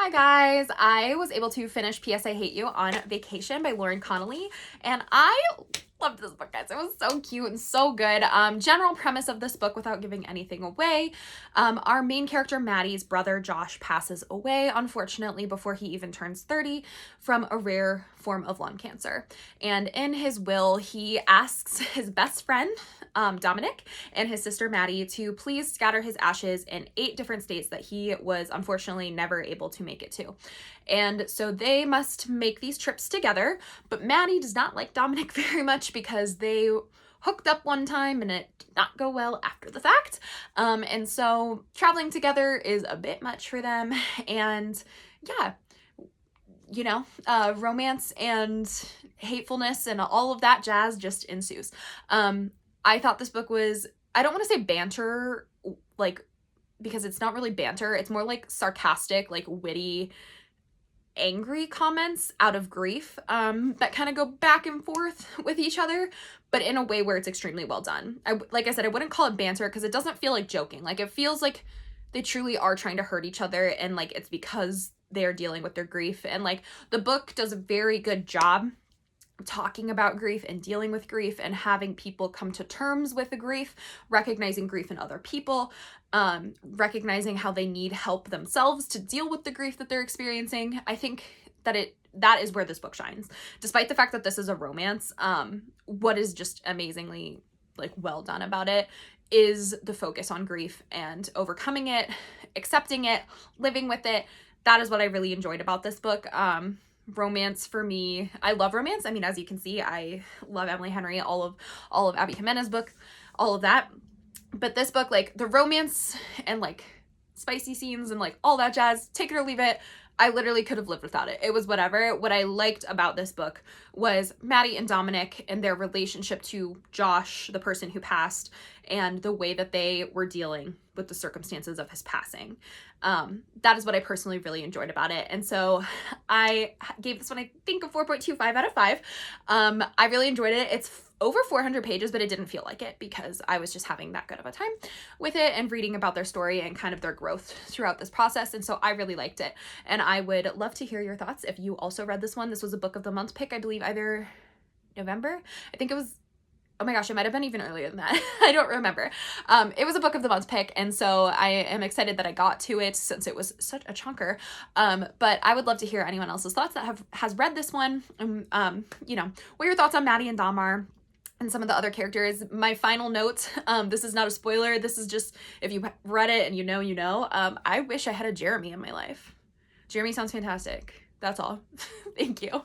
Hi guys, I was able to finish P.S. I Hate You on Vacation by Lauren Connolly, and I loved this book, guys. It was so cute and so good. General premise of this book, without giving anything away, our main character Maddie's brother Josh passes away, unfortunately, before he even turns 30 from a rare form of lung cancer. And in his will, he asks his best friend, Dominic, and his sister Maddie to please scatter his ashes in 8 different states that he was unfortunately never able to make it to. And so they must make these trips together, but Maddie does not like Dominic very much because they hooked up one time and it did not go well after the fact. And so traveling together is a bit much for them. And yeah, romance and hatefulness and all of that jazz just ensues. I thought this book was, I don't want to say banter, like, because it's not really banter. It's more like sarcastic, like witty, angry comments out of grief that kind of go back and forth with each other, but in a way where it's extremely well done. Like I said, I wouldn't call it banter because it doesn't feel like joking. Like, it feels like they truly are trying to hurt each other, and like it's because they're dealing with their grief. And like the book does a very good job talking about grief and dealing with grief and having people come to terms with the grief, recognizing grief in other people, recognizing how they need help themselves to deal with the grief that they're experiencing. I think that is where this book shines. Despite the fact that this is a romance, what is just amazingly like well done about it is the focus on grief and overcoming it, accepting it, living with it. That is what I really enjoyed about this book. Romance for me, I love romance. I mean, as you can see, I love Emily Henry, all of Abby Jimenez's books, all of that. But this book, like the romance and like spicy scenes and like all that jazz, take it or leave it. I literally could have lived without it. It was whatever. What I liked about this book was Maddie and Dominic and their relationship to Josh, the person who passed, and the way that they were dealing with the circumstances of his passing. That is what I personally really enjoyed about it. And so I gave this one, I think, a 4.25 out of 5. I really enjoyed it. It's over 400 pages, but it didn't feel like it because I was just having that good of a time with it and reading about their story and kind of their growth throughout this process. And so I really liked it. And I would love to hear your thoughts if you also read this one. This was a book of the month pick, I believe, either November. I think it was, oh my gosh, it might have been even earlier than that. I don't remember. It was a book of the month pick, and so I am excited that I got to it since it was such a chunker. But I would love to hear anyone else's thoughts that has read this one. What your thoughts on Maddie and Dom are, and some of the other characters. My final note, this is not a spoiler. This is just, if you read it and you know. I wish I had a Jeremy in my life. Jeremy sounds fantastic. That's all. Thank you.